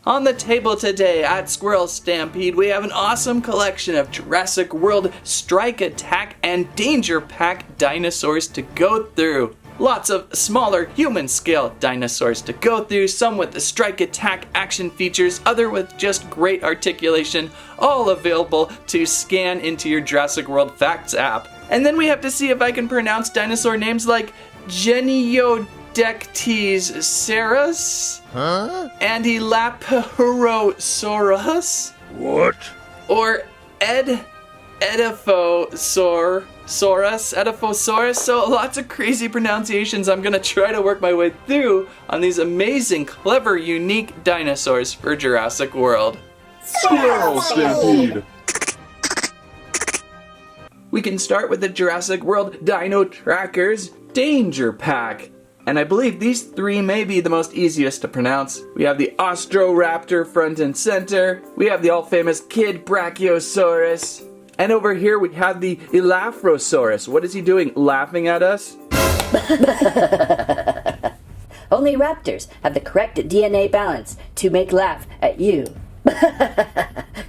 On the table today at Squirrel Stampede, we have an awesome collection of Jurassic World Strike Attack and Danger Pack dinosaurs to go through. Lots of smaller human-scale dinosaurs to go through, some with the Strike Attack action features, other with just great articulation, all available to scan into your Jurassic World Facts app. And then we have to see if I can pronounce dinosaur names like Geniodectes and Elaphrosaurus. What? Or Edifosaurus, so lots of crazy pronunciations I'm gonna try to work my way through on these amazing, clever, unique dinosaurs for Jurassic World. Squirrel Stampede! We can start with the Jurassic World Dino Trackers Danger Pack. And I believe these three may be the most easiest to pronounce. We have the Ostoraptor front and center. We have the all-famous Kid Brachiosaurus. And over here we have the Elaphrosaurus. What is he doing? Laughing at us? Only raptors have the correct DNA balance to make laugh at you.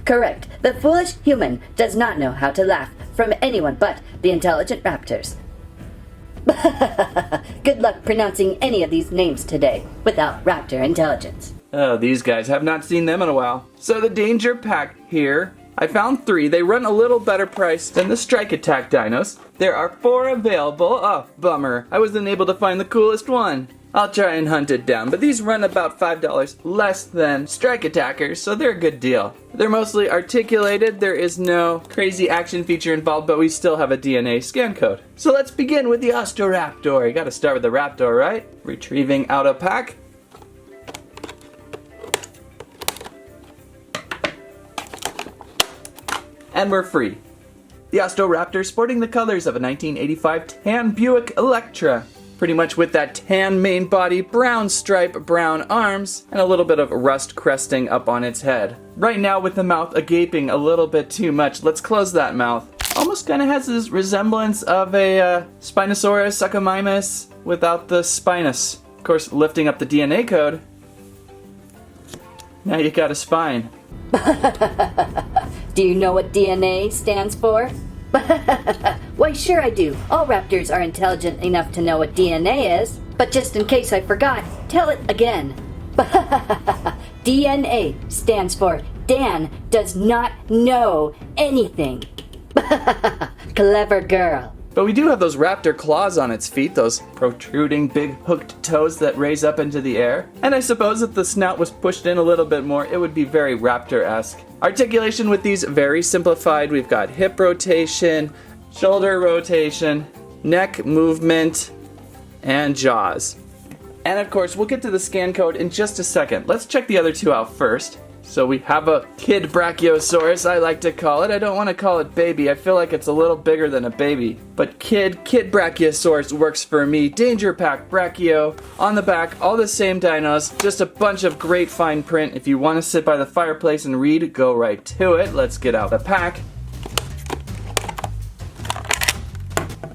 Correct. The foolish human does not know how to laugh from anyone but the intelligent raptors. Good luck pronouncing any of these names today without raptor intelligence. Oh, these guys, have not seen them in a while. So the Danger Pack here, I found 3. They run a little better price than the Strike Attack dinos. There are 4 available. Oh, bummer. I wasn't able to find the coolest one. I'll try and hunt it down, but these run about $5 less than Strike Attackers, so they're a good deal. They're mostly articulated, there is no crazy action feature involved, but we still have a DNA scan code. So let's begin with the Ostoraptor. You gotta start with the Raptor, right? Retrieving out a pack. And we're free. The Ostoraptor sporting the colors of a 1985 tan Buick Electra. Pretty much with that tan main body, brown stripe, brown arms, and a little bit of rust cresting up on its head. Right now with the mouth gaping a little bit too much, let's close that mouth. Almost kind of has this resemblance of a Spinosaurus suchomimus without the spinous. Of course, lifting up the DNA code, now you got a spine. Do you know what DNA stands for? Why, sure I do. All raptors are intelligent enough to know what DNA is. But just in case I forgot, tell it again. DNA stands for Dan does not know anything. Clever girl. But we do have those raptor claws on its feet, those protruding big hooked toes that raise up into the air. And I suppose if the snout was pushed in a little bit more, it would be very raptor-esque. Articulation with these very simplified. We've got hip rotation, shoulder rotation, neck movement, and jaws. And of course, we'll get to the scan code in just a second. Let's check the other 2 out first. So we have a Kid Brachiosaurus, I like to call it. I don't want to call it baby. I feel like it's a little bigger than a baby. But Kid Brachiosaurus works for me. Danger Pack Brachio. On the back, all the same dinos. Just a bunch of great fine print. If you want to sit by the fireplace and read, go right to it. Let's get out the pack.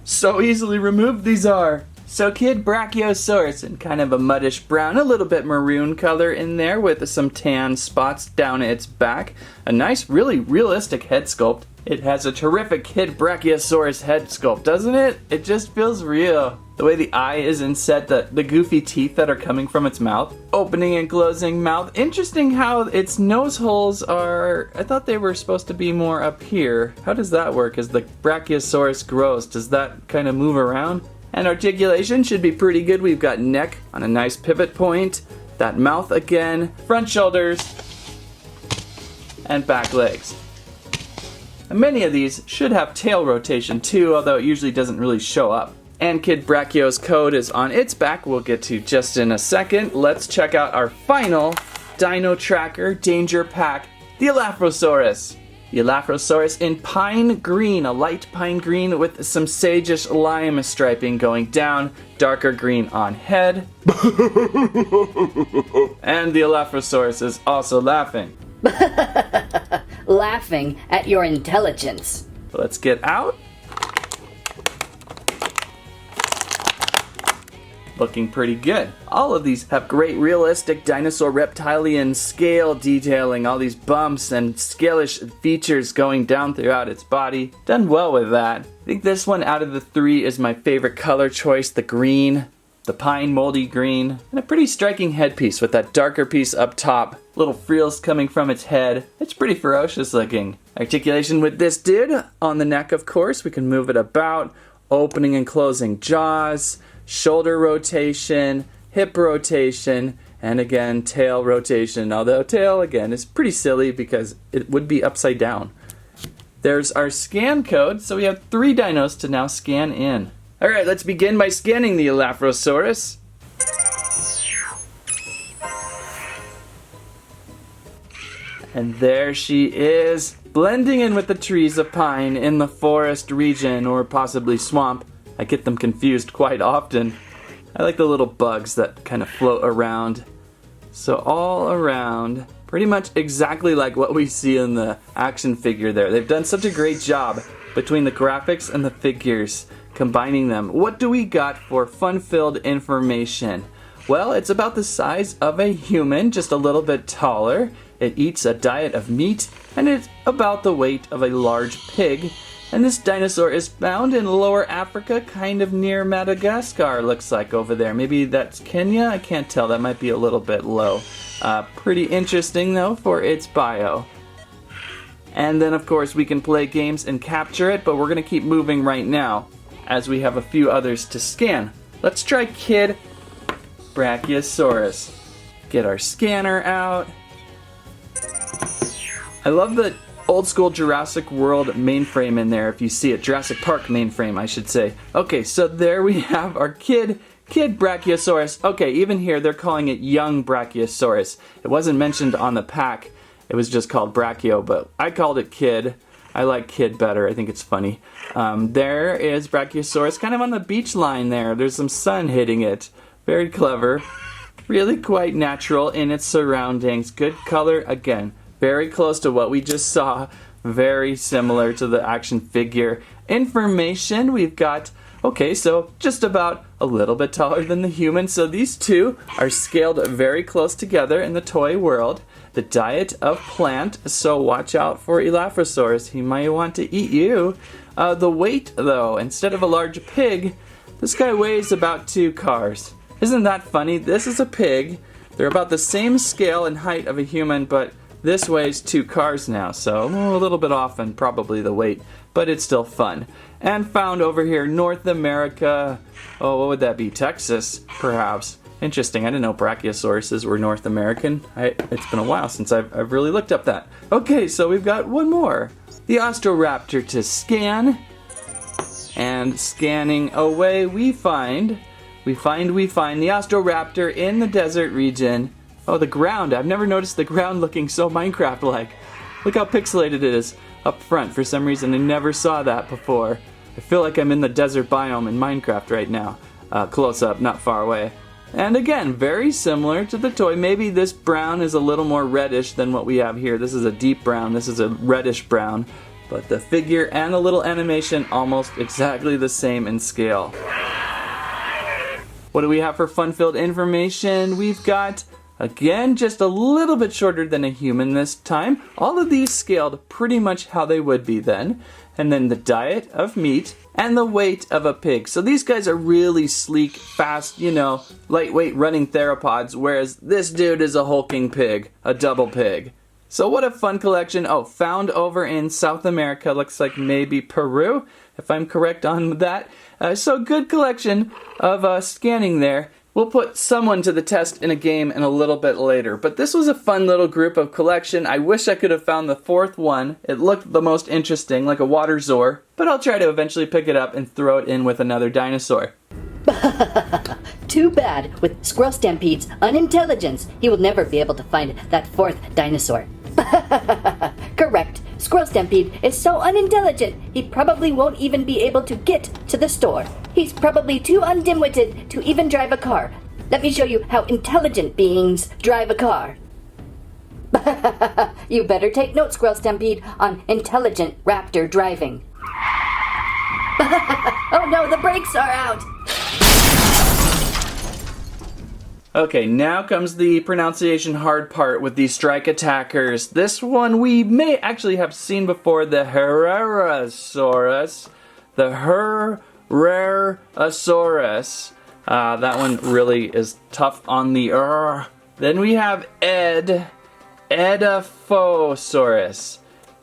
So easily removed these are. So Kid Brachiosaurus in kind of a muddish brown, a little bit maroon color in there with some tan spots down its back. A nice, really realistic head sculpt. It has a terrific Kid Brachiosaurus head sculpt, doesn't it? It just feels real. The way the eye is inset, the goofy teeth that are coming from its mouth. Opening and closing mouth. Interesting how its nose holes are, I thought they were supposed to be more up here. How does that work as the Brachiosaurus grows? Does that kind of move around? And articulation should be pretty good. We've got neck on a nice pivot point, that mouth again, front shoulders, and back legs. And many of these should have tail rotation too, although it usually doesn't really show up. And Kid Brachio's code is on its back, we'll get to just in a second. Let's check out our final Dino Tracker Danger Pack, the Elaphrosaurus. The Elaphrosaurus in pine green, a light pine green with some sageish lime striping going down, darker green on head. And the Elaphrosaurus is also laughing. Laughing at your intelligence. Let's get out. looking pretty good. All of these have great realistic dinosaur reptilian scale detailing, all these bumps and scalish features going down throughout its body. Done well with that. I think this one out of the three is my favorite color choice, the green. The pine moldy green, and a pretty striking headpiece with that darker piece up top. Little frills coming from its head. It's pretty ferocious looking. Articulation with this dude on the neck, of course. We can move it about, opening and closing jaws, shoulder rotation, hip rotation, and again, tail rotation. Although tail, again, is pretty silly because it would be upside down. There's our scan code, so we have 3 dinos to now scan in. Alright, let's begin by scanning the Elaphrosaurus. And there she is, blending in with the trees of pine in the forest region, or possibly swamp. I get them confused quite often. I like the little bugs that kind of float around. So all around, pretty much exactly like what we see in the action figure there. They've done such a great job between the graphics and the figures, combining them. What do we got for fun-filled information? Well, it's about the size of a human, just a little bit taller. It eats a diet of meat, and it's about the weight of a large pig. And this dinosaur is found in lower Africa, kind of near Madagascar, looks like over there. Maybe that's Kenya? I can't tell, that might be a little bit low. Pretty interesting though for its bio. And then of course we can play games and capture it, but we're gonna keep moving right now, as we have a few others to scan. Let's try Kid Brachiosaurus. Get our scanner out. I love the old school Jurassic World mainframe in there, if you see it. Jurassic Park mainframe, I should say. Okay, so there we have our Kid Brachiosaurus. Okay, even here they're calling it young Brachiosaurus. It wasn't mentioned on the pack. It was just called Brachio, but I called it Kid. I like Kid better. I think it's funny. There is Brachiosaurus kind of on the beach line there. There's some sun hitting it. Very clever. Really quite natural in its surroundings. Good color again. Very close to what we just saw. Very similar to the action figure. Information we've got. Okay, so just about a little bit taller than the human. So these two are scaled very close together in the toy world. The diet of plant, so watch out for Elaphrosaurus. He might want to eat you. The weight, though, instead of a large pig, this guy weighs about 2 cars. Isn't that funny? This is a pig. They're about the same scale and height of a human, but this weighs 2 cars now, so a little bit off in probably the weight, but it's still fun. And found over here, North America. Oh, what would that be? Texas, perhaps. Interesting, I didn't know Brachiosauruses were North American. It's been a while since I've really looked up that. Okay, so we've got one more. The Ostoraptor to scan. And scanning away, we find the Ostoraptor in the desert region. Oh, the ground. I've never noticed the ground looking so Minecraft-like. Look how pixelated it is up front. For some reason, I never saw that before. I feel like I'm in the desert biome in Minecraft right now. Close up, not far away. And again, very similar to the toy. Maybe this brown is a little more reddish than what we have here. This is a deep brown. This is a reddish brown. But the figure and the little animation almost exactly the same in scale. What do we have for fun-filled information? We've got, again, just a little bit shorter than a human this time. All of these scaled pretty much how they would be then. And then the diet of meat and the weight of a pig. So these guys are really sleek, fast, lightweight running theropods, whereas this dude is a hulking pig, a double pig. So what a fun collection. Oh, found over in South America, looks like maybe Peru, if I'm correct on that. So good collection of scanning there. We'll put someone to the test in a game in a little bit later. But this was a fun little group of collection. I wish I could have found the 4th one. It looked the most interesting, like a water zor. But I'll try to eventually pick it up and throw it in with another dinosaur. Too bad. With Squirrel Stampede's unintelligence, he will never be able to find that 4th dinosaur. Correct. Squirrel Stampede is so unintelligent, he probably won't even be able to get to the store. He's probably too undimwitted to even drive a car. Let me show you how intelligent beings drive a car. You better take note, Squirrel Stampede, on intelligent raptor driving. Oh no, the brakes are out! Okay, now comes the pronunciation hard part with the strike attackers. This one we may actually have seen before, the Herrerasaurus. The Herrerasaurus. That one really is tough on the Then we have Edifosaurus.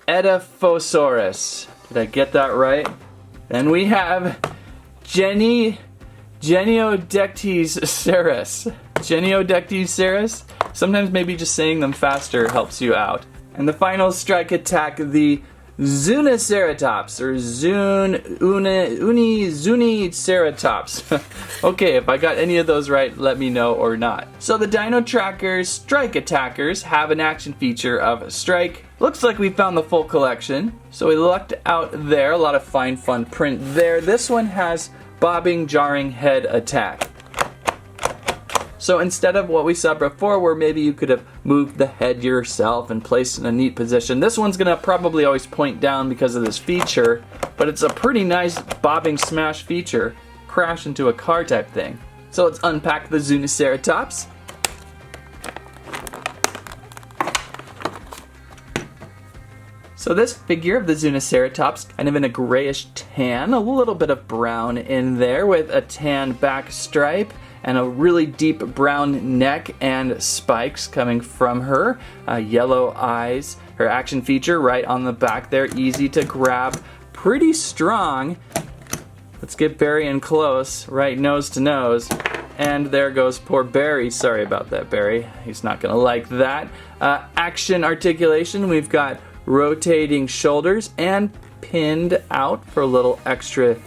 Edifosaurus. Did I get that right? Then we have Geniodecticeras. Geniodecticeras? Sometimes maybe just saying them faster helps you out. And the final strike attack, the Zuniceratops, or Zuniceratops. Okay, if I got any of those right, let me know or not. So the Dino Trackers Strike Attackers have an action feature of Strike. Looks like we found the full collection. So we lucked out there, a lot of fine fun print there. This one has bobbing, jarring head attack. So instead of what we saw before where maybe you could have moved the head yourself and placed in a neat position, this one's gonna probably always point down because of this feature, but it's a pretty nice bobbing smash feature, crash into a car type thing. So let's unpack the Zuniceratops. So this figure of the Zuniceratops, kind of in a grayish tan, a little bit of brown in there with a tan back stripe and a really deep brown neck and spikes coming from her. Yellow eyes, her action feature right on the back there, easy to grab, pretty strong. Let's get Barry in close, right nose to nose. And there goes poor Barry. Sorry about that, Barry. He's not gonna like that. Action articulation, we've got rotating shoulders and pinned out for a little extra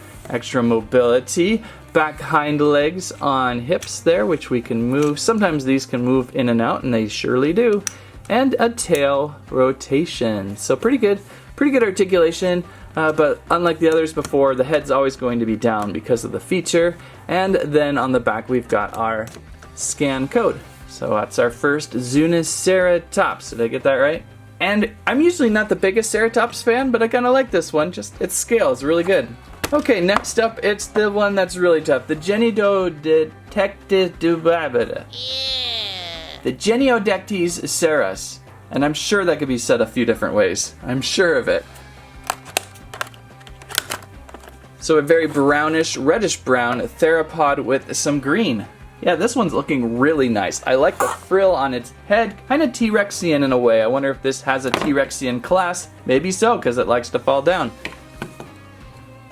mobility. Back hind legs on hips there, which we can move. Sometimes these can move in and out, and they surely do. And a tail rotation. So pretty good articulation, but unlike the others before, the head's always going to be down because of the feature. And then on the back, we've got our scan code. So that's our first Zuniceratops. Did I get that right? And I'm usually not the biggest Ceratops fan, but I kind of like this one. Just its scale is really good. Okay, next up, it's the one that's really tough. The Geniodecticeras. And I'm sure that could be said a few different ways. I'm sure of it. So a very brownish, reddish brown theropod with some green. Yeah, this one's looking really nice. I like the frill on its head, kind of T-Rexian in a way. I wonder if this has a T-Rexian class. Maybe so, because it likes to fall down.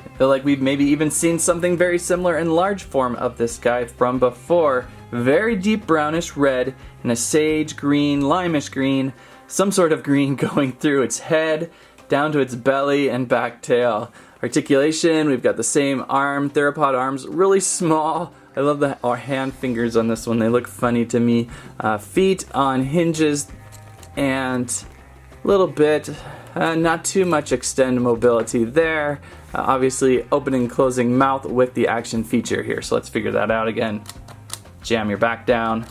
I feel like we've maybe even seen something very similar in large form of this guy from before. Very deep brownish red and a sage green, limeish green, some sort of green going through its head, down to its belly and back tail. Articulation, we've got the same arm, theropod arms, really small. I love the hand fingers on this one, they look funny to me. Feet on hinges and a little bit, not too much extend mobility there. Obviously opening and closing mouth with the action feature here, so let's figure that out again. Jam your back down,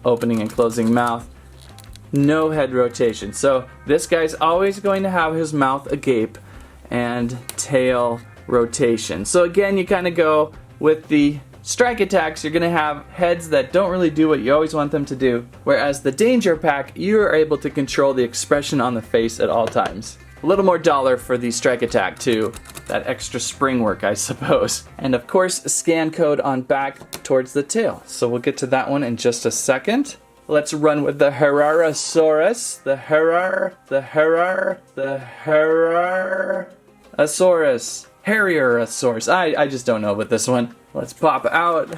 opening and closing mouth. No head rotation, so this guy's always going to have his mouth agape and tail rotation. So again, you kind of go with the strike attacks, you're going to have heads that don't really do what you always want them to do, whereas the Danger Pack, you are able to control the expression on the face at all times. A little more dollar for the strike attack too, that extra spring work I suppose. And of course, a scan code on back towards the tail. So we'll get to that one in just a second. Let's run with the Herrerasaurus, the Herrerasaurus. I just don't know with this one. Let's pop out.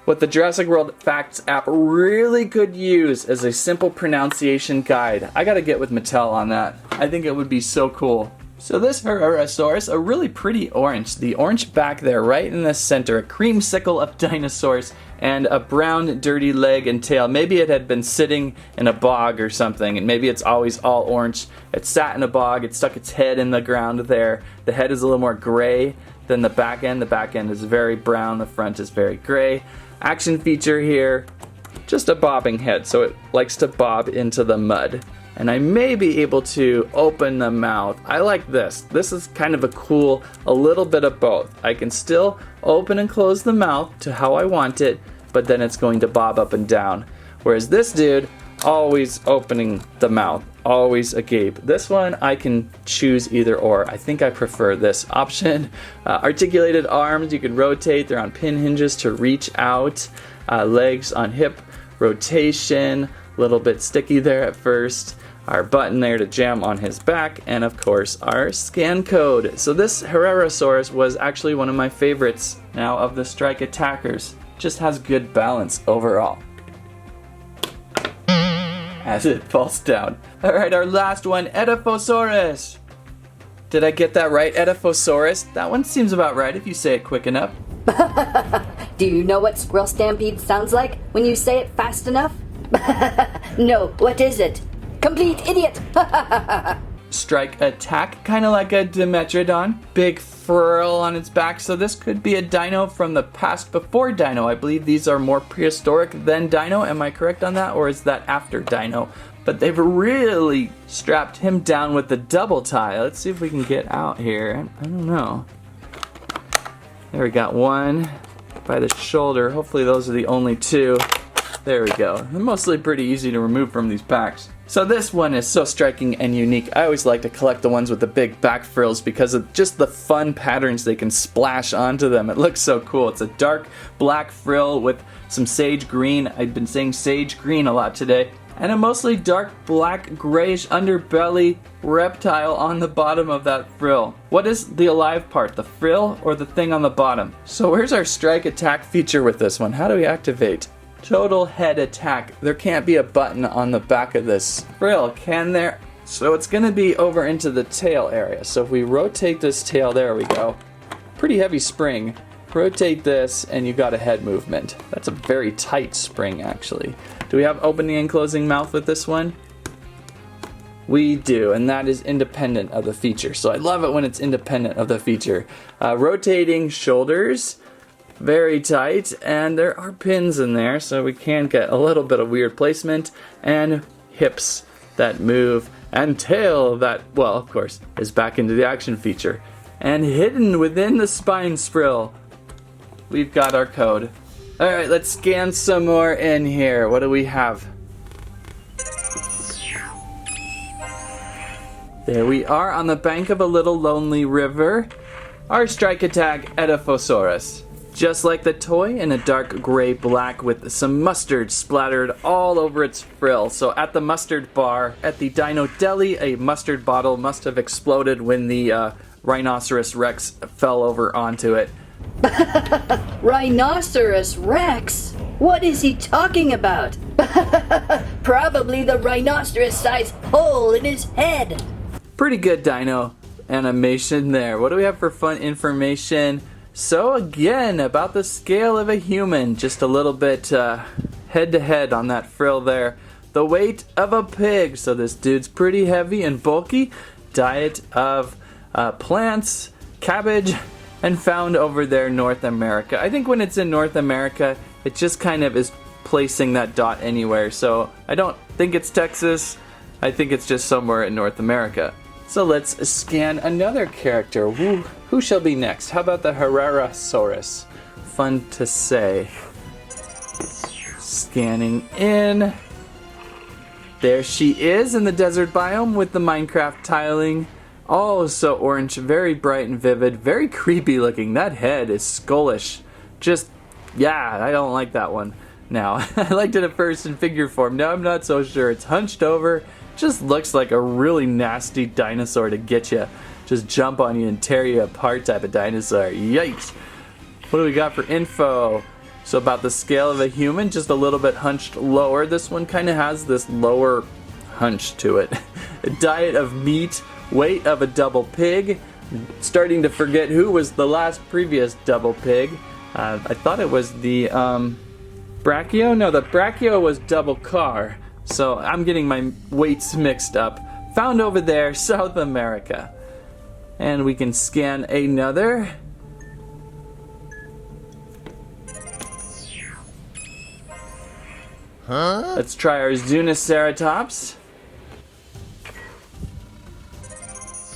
What the Jurassic World Facts app really could use is a simple pronunciation guide. I gotta get with Mattel on that. I think it would be so cool. So this Herrerasaurus, a really pretty orange. The orange back there, right in the center, a creamsicle of dinosaurs, and a brown dirty leg and tail. Maybe it had been sitting in a bog or something, and maybe it's always all orange. It sat in a bog, it stuck its head in the ground there. The head is a little more gray than the back end. The back end is very brown, the front is very gray. Action feature here, just a bobbing head, so it likes to bob into the mud. and I may be able to open the mouth. I like this. This is kind of a little bit of both. I can still open and close the mouth to how I want it, but then it's going to bob up and down. Whereas this dude, always opening the mouth, always agape. This one, I can choose either or. I think I prefer this option. Articulated arms, you can rotate. They're on pin hinges to reach out. Legs on hip rotation. A little bit sticky there at first. Our button there to jam on his back. And of course, our scan code. So this Herrerasaurus was actually one of my favorites now of the Strike Attackers. Just has good balance overall as it falls down. Alright, our last one, Edifosaurus. Did I get that right, Edifosaurus? That one seems about right if you say it quick enough. Do you know what Squirrel Stampede sounds like when you say it fast enough? No, what is it? Complete idiot! Strike Attack, kind of like a Dimetrodon. Big frill on its back, so this could be a dino from the past before Dino. I believe these are more prehistoric than Dino. Am I correct on that, or is that after Dino? But they've really strapped him down with the double tie. Let's see if we can get out here. I don't know. There, we got one by the shoulder. Hopefully those are the only two. There we go. They're mostly pretty easy to remove from these packs. So this one is so striking and unique. I always like to collect the ones with the big back frills because of just the fun patterns they can splash onto them. It looks so cool. It's a dark black frill with some sage green. I've been saying sage green a lot today. And a mostly dark black grayish underbelly reptile on the bottom of that frill. What is the alive part, the frill or the thing on the bottom? So where's our strike attack feature with this one? How do we activate? Total head attack. There can't be a button on the back of this frill, can there? So it's gonna be over into the tail area. So if we rotate this tail, there we go. Pretty heavy spring. Rotate this and you got a head movement. That's a very tight spring actually. Do we have opening and closing mouth with this one? We do, and that is independent of the feature. So I love it when it's independent of the feature. Rotating shoulders. Very tight, and there are pins in there, so we can get a little bit of weird placement, and hips that move, and tail that, well, of course, is back into the action feature. And hidden within the spine sprill, we've got our code. Alright, let's scan some more in here. What do we have? There we are on the bank of a little lonely river. Our Strike Attack Edifosaurus. Just like the toy, in a dark gray black with some mustard splattered all over its frill. So at the mustard bar, at the Dino Deli, a mustard bottle must have exploded when the Rhinoceros Rex fell over onto it. Rhinoceros Rex? What is he talking about? Probably the rhinoceros-sized hole in his head. Pretty good dino animation there. What do we have for fun information? So again, about the scale of a human, just a little bit head to head on that frill there. The weight of a pig, so this dude's pretty heavy and bulky. Diet of plants, cabbage, and found over there North America. I think when it's in North America, it just kind of is placing that dot anywhere. So I don't think it's Texas. I think it's just somewhere in North America. So let's scan another character. Who shall be next? How about the Herrerasaurus? Fun to say. Scanning in. There she is in the desert biome with the Minecraft tiling. Oh, so orange, very bright and vivid, very creepy looking. That head is skullish. Just, yeah, I don't like that one now. I liked it at first in figure form. Now I'm not so sure. It's hunched over. Just looks like a really nasty dinosaur to get you. Just jump on you and tear you apart type of dinosaur. Yikes. What do we got for info? So about the scale of a human, just a little bit hunched lower. This one kind of has this lower hunch to it. A diet of meat, weight of a double pig. Starting to forget who was the last previous double pig. I thought it was the Brachio? No, the Brachio was double car. So I'm getting my weights mixed up. Found over there, South America. And we can scan another. Let's try our Zuniceratops.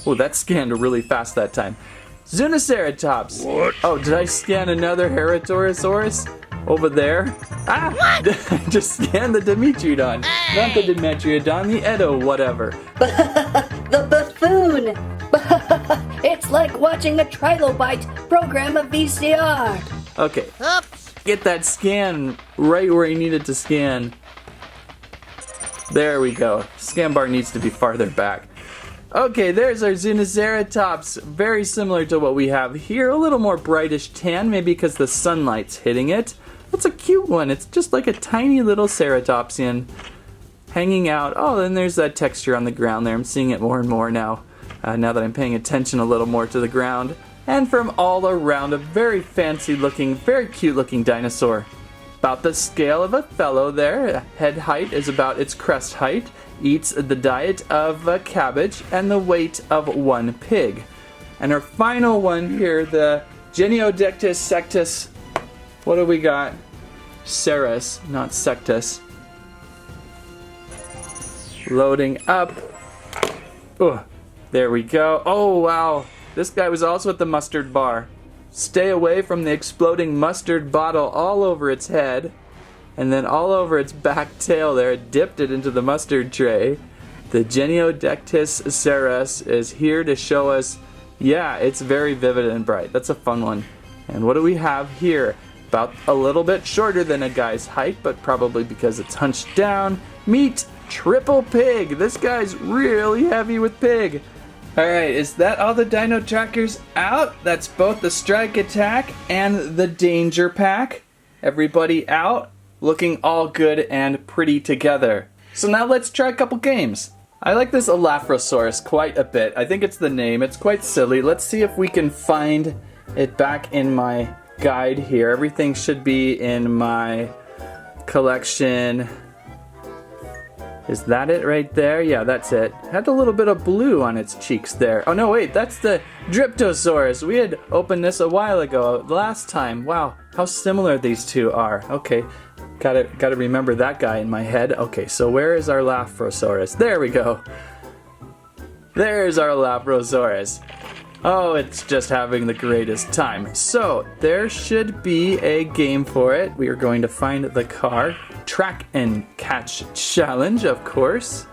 Oh, that scanned really fast that time. Zuniceratops. What? Oh, did I scan another Herrerasaurus over there? Ah! I just scanned the Dimetrodon. Not the Dimetrodon, the Edo whatever. The buffoon! It's like watching a trilobite program a VCR. Okay, get that scan right where you need it to scan. There we go. Scan bar needs to be farther back. Okay, there's our Zuniceratops. Very similar to what we have here. A little more brightish tan, maybe because the sunlight's hitting it. That's a cute one. It's just like a tiny little ceratopsian hanging out. Oh, and there's that texture on the ground there. I'm seeing it more and more now. Now that I'm paying attention a little more to the ground. And from all around, a very fancy looking, very cute looking dinosaur. About the scale of a fellow there. Head height is about its crest height. Eats the diet of a cabbage and the weight of one pig. And our final one here, the Geniodectus sectus. What do we got? Ceres, not sectus. Loading up. Oh, there we go. Oh, wow. This guy was also at the mustard bar. Stay away from the exploding mustard bottle all over its head. And then all over its back tail there, it dipped it into the mustard tray. The Geniodectus Ceres is here to show us, yeah, it's very vivid and bright. That's a fun one. And what do we have here? About a little bit shorter than a guy's height, but probably because it's hunched down. Meet Triple Pig. This guy's really heavy with pig. Alright, is that all the Dino Trackers out? That's both the Strike Attack and the Danger Pack. Everybody out, looking all good and pretty together. So now let's try a couple games. I like this Elaphrosaurus quite a bit. I think it's the name. It's quite silly. Let's see if we can find it back in my guide here. Everything should be in my collection. Is that it right there? Yeah, that's it. Had a little bit of blue on its cheeks there. Oh no, wait, that's the Dryptosaurus. We had opened this a while ago, last time. Wow, how similar these two are. Okay, gotta remember that guy in my head. Okay, so where is our Elaphrosaurus? There we go. There's our Elaphrosaurus. Oh, it's just having the greatest time. So, there should be a game for it. We are going to find the car. Track and catch challenge, of course.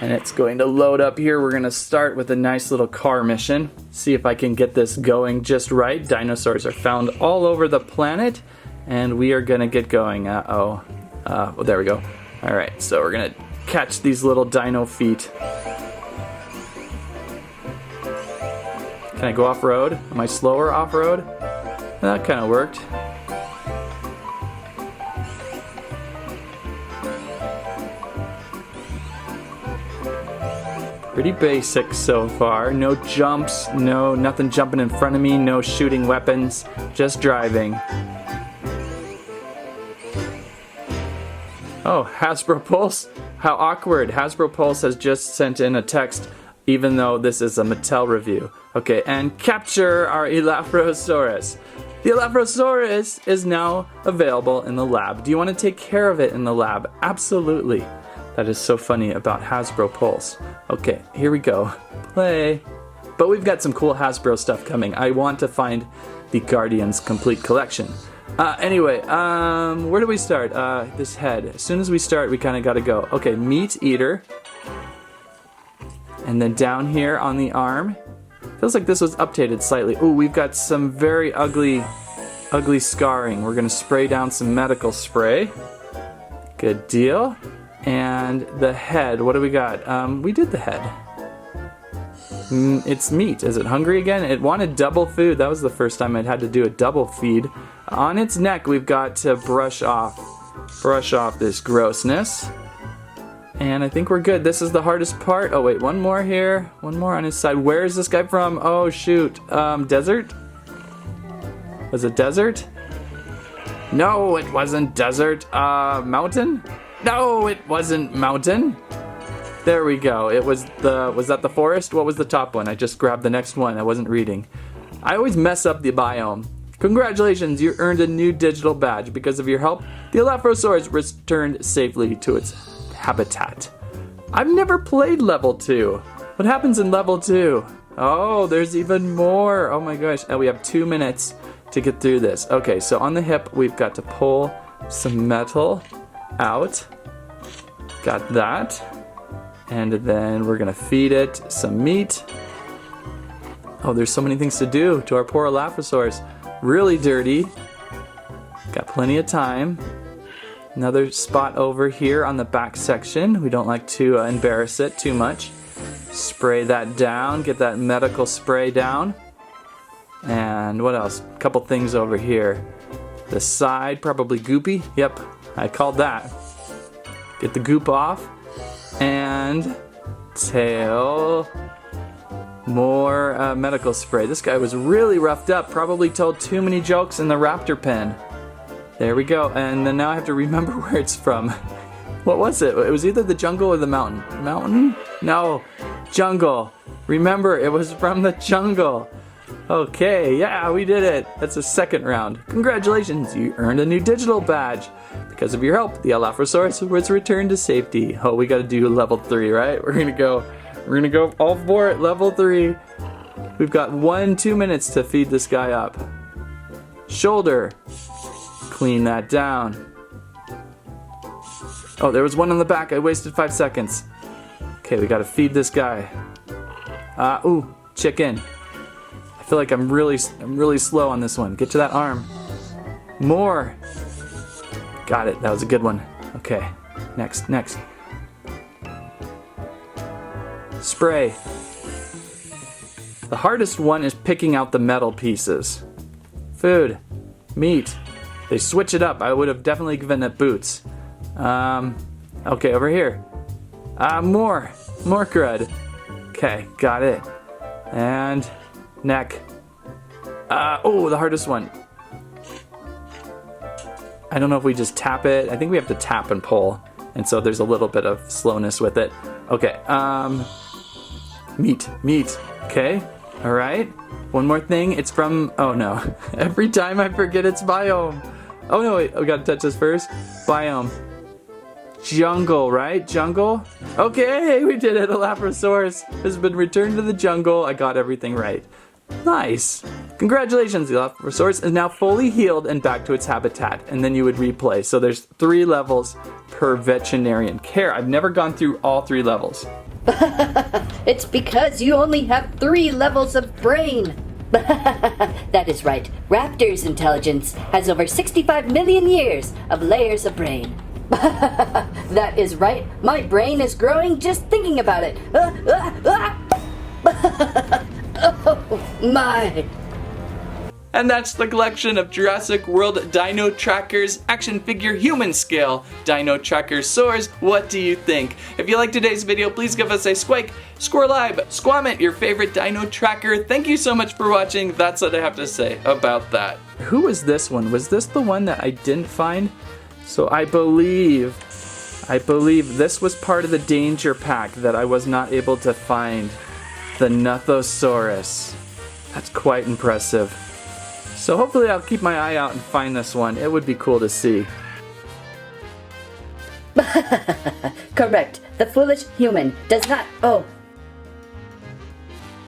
And it's going to load up here. We're going to start with a nice little car mission. See if I can get this going just right. Dinosaurs are found all over the planet. And we are going to get going. Well, there we go. Alright, so we're going to catch these little dino feet. Can I go off-road? Am I slower off-road? That kind of worked. Pretty basic so far. No jumps, nothing jumping in front of me, no shooting weapons, just driving. Oh, Hasbro Pulse? How awkward. Hasbro Pulse has just sent in a text, even though this is a Mattel review. Okay, and capture our Elaphrosaurus. The Elaphrosaurus is now available in the lab. Do you want to take care of it in the lab? Absolutely. That is so funny about Hasbro Pulse. Okay, here we go. Play. But we've got some cool Hasbro stuff coming. I want to find the Guardians Complete Collection. Anyway, where do we start? This head. As soon as we start, we kind of got to go. Okay, Meat Eater. And then down here on the arm. Feels like this was updated slightly. Ooh, we've got some very ugly scarring. We're going to spray down some medical spray. Good deal. And the head, what do we got? We did the head. It's meat. Is it hungry again? It wanted double food. That was the first time I'd had to do a double feed. On its neck, we've got to brush off this grossness. And I think we're good. This is the hardest part. Oh wait, one more here. One more on his side. Where is this guy from? Oh shoot. Desert? Was it desert? No, it wasn't desert. Mountain? No, it wasn't mountain. There we go. It was that the forest? What was the top one? I just grabbed the next one. I wasn't reading. I always mess up the biome. Congratulations, you earned a new digital badge. Because of your help, the Elaphrosaurus returned safely to its habitat. I've never played level 2. What happens in level 2? Oh, there's even more. Oh my gosh. And we have 2 minutes to get through this. Okay, so on the hip, we've got to pull some metal out. Got that. And then we're gonna feed it some meat. Oh, there's so many things to do to our poor Elaphrosaurus. Really dirty. Got plenty of time. Another spot over here on the back section. We don't like to embarrass it too much. Spray that down, get that medical spray down. And what else? A couple things over here. The side, probably goopy. Yep, I called that. Get the goop off. And tail. More medical spray. This guy was really roughed up. Probably told too many jokes in the raptor pen. There we go. And then now I have to remember where it's from. What was it? It was either the jungle or the mountain. Mountain? No. Jungle. Remember, it was from the jungle. Okay, yeah, we did it. That's the second round. Congratulations, you earned a new digital badge. Because of your help, the Elaphrosaurus was returned to safety. Oh, we gotta do level 3, right? We're gonna go all for it, level 3. We've got 2 minutes to feed this guy up. Shoulder. Clean that down. Oh, there was one on the back. I wasted 5 seconds. Okay, we gotta feed this guy. Ooh, chicken. I feel like I'm really slow on this one. Get to that arm. More. Got it. That was a good one. Okay. Next. Spray. The hardest one is picking out the metal pieces. Food. Meat. They switch it up. I would have definitely given it boots. Okay, over here. More crud. Okay, got it. And neck. Oh, the hardest one. I don't know if we just tap it. I think we have to tap and pull. And so there's a little bit of slowness with it. Okay, meat. Okay, all right. One more thing. It's from, oh no. Every time I forget it's biome. Oh no, wait, we gotta touch this first. Biome. Jungle, right? Jungle? Okay, we did it. Elaphrosaurus has been returned to the jungle. I got everything right. Nice. Congratulations, the Elaphrosaurus is now fully healed and back to its habitat. And then you would replay. So there's 3 levels per veterinarian care. I've never gone through all 3 levels. It's because you only have 3 levels of brain. That is right. Raptor's intelligence has over 65 million years of layers of brain. That is right. My brain is growing just thinking about it. Oh my. And that's the collection of Jurassic World Dino Trackers action figure human scale Dino Trackers Soars. What do you think? If you liked today's video, please give us a squike, squirrelibe, squamment your favorite Dino Tracker. Thank you so much for watching. That's what I have to say about that. Who was this one? Was this the one that I didn't find? So I believe this was part of the Danger Pack that I was not able to find. The Edifosaurus. That's quite impressive. So hopefully I'll keep my eye out and find this one. It would be cool to see. Correct. The foolish human does not... Oh,